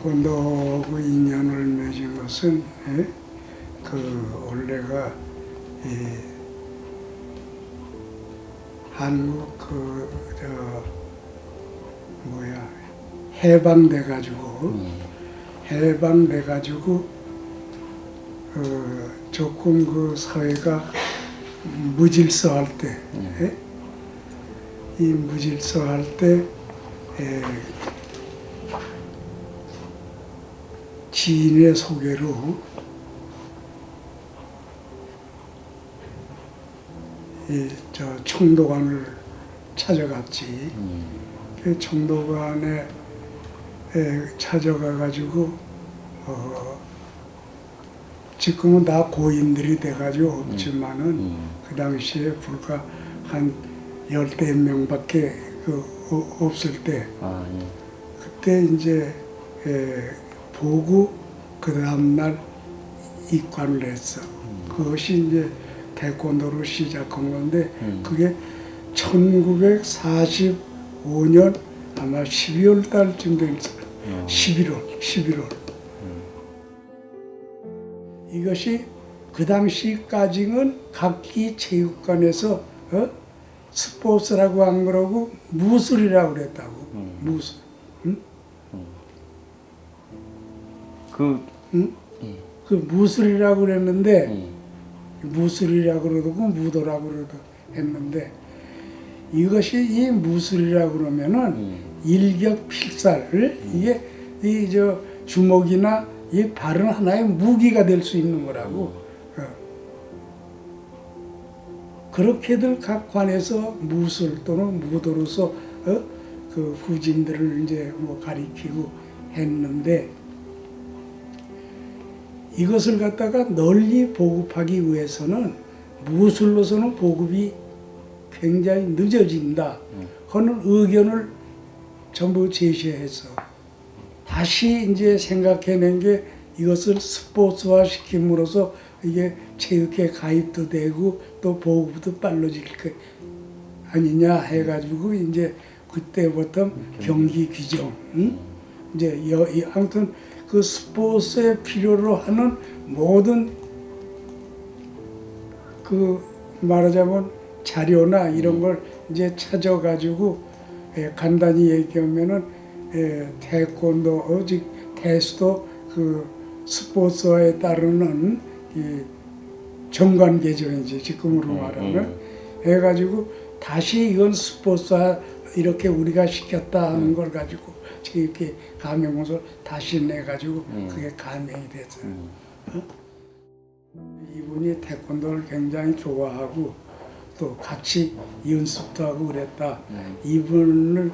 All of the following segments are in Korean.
태권도하고 인연을 맺은 것은 원래가 한국 해방돼가지고 조금 그 사회가 무질서할 때, 이 무질서할 때 지인의 소개로 청도관을 찾아갔지. 그 청도관에 찾아가가지고 지금은 다 고인들이 돼가지고 없지만은 그 당시에 불과 한 10대명밖에 없을 때 그때 이제 보고 그 다음날 입관을 했어. 그것이 이제 태권도로 시작한 건데 그게 1945년 아마 12월 달쯤 됐어요. 11월. 이것이 그 당시까지는 각기 체육관에서 스포츠라고 안 그러고 무술이라고 그랬다고. 무술. 응? 그 무술이라고 그랬는데 무술이라고 그러고 무도라고 그러도 했는데 이것이 이 무술이라고 그러면은 일격필살을 이게 주먹이나 이 발은 하나의 무기가 될 수 있는 거라고. 그렇게들 각 관에서 무술 또는 무도로서 그 후진들을 이제 가리키고 했는데 이것을 갖다가 널리 보급하기 위해서는 무술로서는 보급이 굉장히 늦어진다 하는 의견을 전부 제시해서 다시 이제 생각해낸 게 이것을 스포츠화 시킴으로써 이게 체육회 가입도 되고 또 보급도 빨라질 거 아니냐 해가지고 이제 그때부터 경기 규정, 이제 아무튼 그 스포츠에 필요로 하는 모든 그 말하자면 자료나 이런 걸 이제 찾아가지고 간단히 얘기하면은 태권도 즉 태수도 그 스포츠에 따르는 이 정관 개정이지 지금으로 말하면 해가지고 다시 이건 스포츠화 이렇게 우리가 시켰다 하는 걸 가지고 이렇게 가명을 다시 내가지고 그게 가명이 됐어요. 이분이 태권도를 굉장히 좋아하고 또 같이 연습도 하고 그랬다. 이분을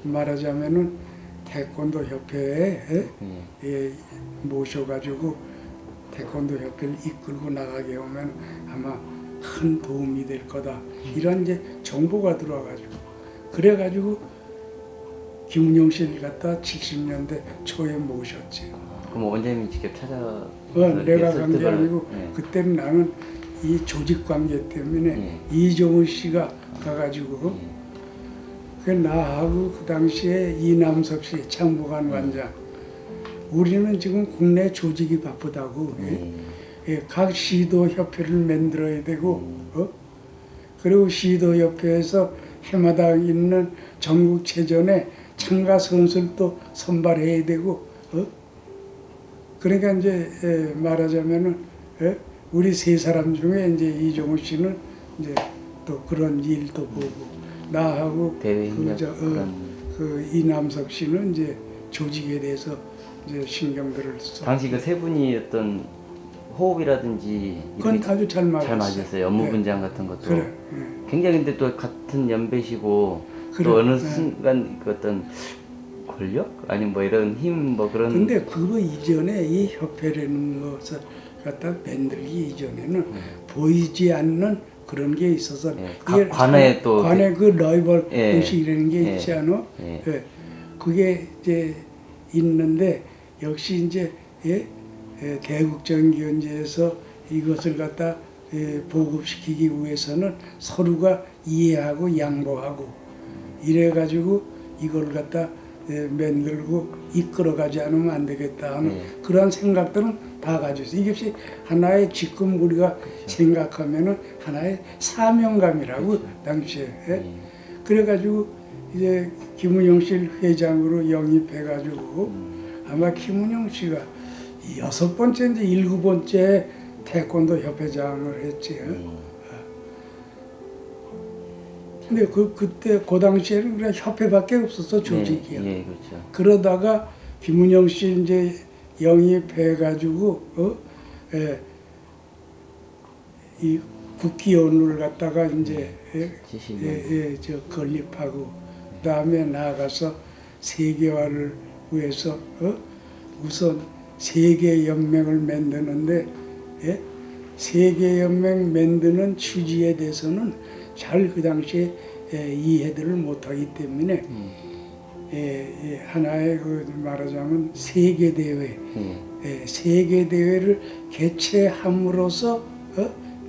말하자면은 태권도 협회에 모셔가지고 태권도 협회를 이끌고 나가게 하면 아마 큰 도움이 될 거다. 이런 이제 정보가 들어와가지고 그래가지고 김은영 씨를 갖다 70년대 초에 모셨지. 그럼 원장님이 직접 찾아? 내가 간 게 아니고 그때는 나는 이 조직 관계 때문에 이종훈 씨가 가가지고 그 나하고 그 당시에 이남석 씨 창무관 관장 우리는 지금 국내 조직이 바쁘다고 각 시도 협회를 만들어야 되고 그리고 시도 협회에서 해마다 있는 전국체전에 참가 선수를 또 선발해야 되고 그러니까 이제 말하자면은 우리 세 사람 중에 이제 이종호 씨는 이제 또 그런 일도 보고 나하고 그 이남석 씨는 이제 조직에 대해서 이제 신경들을 써. 당시 그 세 분이 어떤 호흡이라든지 그건 아주 잘 맞았어요. 업무 분장 같은 것도. 그래. 굉장히 근데 또 같은 연배시고 그래. 또 어느 순간 그 어떤 권력 아니면 뭐 이런 힘 뭐 그런. 근데 그거 이전에 이 협회라는 것을 갖다 만들기 이전에는 보이지 않는 그런 게 있어서 각 관에 또 관에 그 라이벌 의식이라는 게 있지 않아? 그게 이제 있는데 역시 이제 대국정기원제에서 이것을 갖다 보급시키기 위해서는 서로가 이해하고 양보하고 이래가지고 이걸 갖다 만들고 이끌어가지 않으면 안 되겠다 하는 그런 생각들은 다 가지고 있어요. 이것이 하나의 지금 우리가 생각하면은 하나의 사명감이라고 당시에. 그래가지고 이제 김은영 씨를 회장으로 영입해가지고 아마 김은영 씨가 6번째인지 7번째 태권도 협회장을 했지. 근데 그때 그 당시에는 그냥 협회밖에 없었어 조직이야. 그렇죠. 그러다가 김은영 씨 이제 영입해가지고 이 국기원을 갖다가 이제 저 건립하고 그다음에 나아가서 세계화를 위해서 우선 세계 연맹을 만드는데 세계 연맹 만드는 취지에 대해서는 잘 그 당시에 이해들을 못하기 때문에 하나의 그 말하자면 세계 대회, 세계 대회를 개최함으로써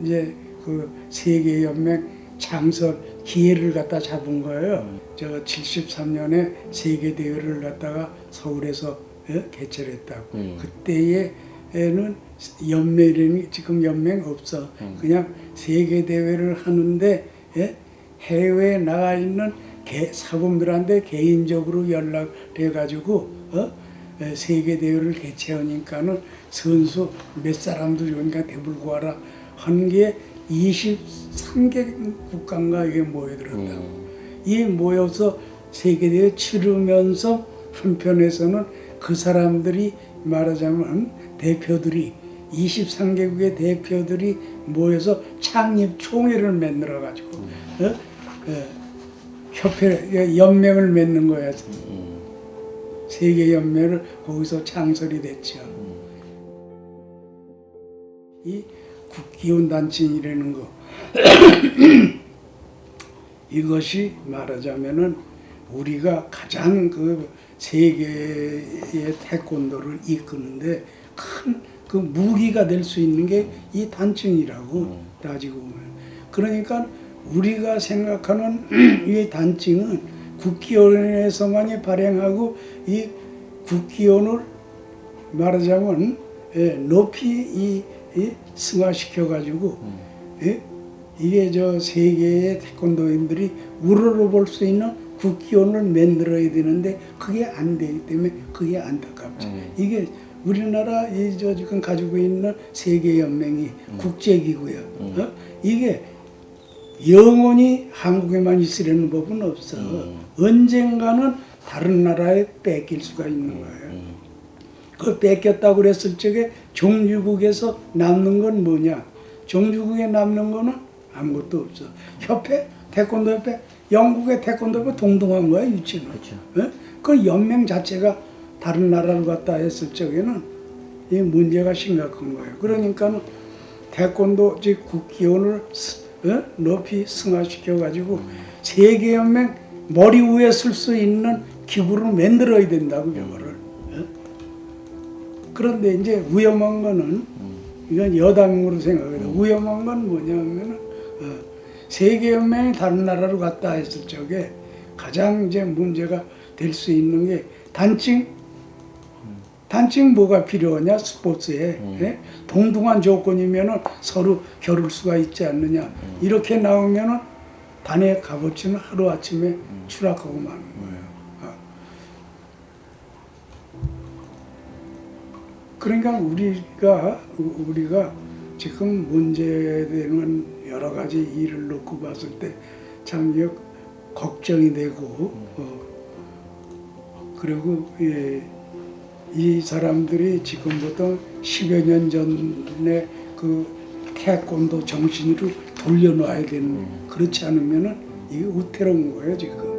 이제 그 세계 연맹 창설 기회를 갖다 잡은 거예요. 저 73년에 세계 대회를 갖다가 서울에서 개최를 했다고. 그때에는 연맹이 지금 연맹 없어. 그냥 세계 대회를 하는데 해외에 나가 있는 사범들한테 개인적으로 연락해 가지고 세계 대회를 개최하니까는 선수 몇 사람도 여기가 대불구하라 한 게 23개 국가인가 이게 모여들었다고. 이 모여서 세계 대회 치르면서 한편에서는 그 사람들이 말하자면 대표들이 23개국의 대표들이 모여서 창립 총회를 만들어 가지고 협회 연맹을 맺는 거야. 세계 연맹을 거기서 창설이 됐죠. 이 국기원 단칭이라는 거 이것이 말하자면은 우리가 가장 그 세계의 태권도를 이끄는데 큰 그 무기가 될 수 있는 게 이 단칭이라고 따지고 보면. 그러니까 우리가 생각하는 이 단칭은 국기원에서만이 발행하고 이 국기원을 말하자면 높이 승화시켜 가지고 이게 저 세계의 태권도인들이 우러러볼 수 있는 국기원을 만들어야 되는데 그게 안 되기 때문에 그게 안타깝죠. 이게 우리나라 저 지금 가지고 있는 세계 연맹이 국제기구야. 이게 영원히 한국에만 있으려는 법은 없어. 언젠가는 다른 나라에 뺏길 수가 있는 거예요. 그 뺏겼다고 그랬을 적에 종주국에서 남는 건 뭐냐? 종주국에 남는 거는 아무것도 없어. 협회, 태권도 협회, 영국의 태권도 협회 동등한 거야 위치는. 그렇죠. 그 연맹 자체가 다른 나라를 갖다 했을 적에는 이 문제가 심각한 거예요. 그러니까 태권도 즉 국기원을 높이 승화시켜 가지고 세계 연맹 머리 위에 쓸 수 있는 기구를 만들어야 된다고 저거를. 그런데 이제 위험한 거는 이건 여담으로 생각해요. 위험한 건 뭐냐면은 세계 연맹이 다른 나라로 갔다 했을 적에 가장 이제 문제가 될 수 있는 게 단칭 뭐가 필요하냐 스포츠에 동등한 조건이면은 서로 겨룰 수가 있지 않느냐 이렇게 나오면은 단의 값어치는 하루 아침에 추락하고 마는 거예요. 그러니까 우리가 지금 문제되는 여러 가지 일을 놓고 봤을 때 참 걱정이 되고 그리고 이 사람들이 지금부터 10여 년 전에 그 태권도 정신으로 돌려놔야 되는 그렇지 않으면은 이게 우태로운 거예요 지금.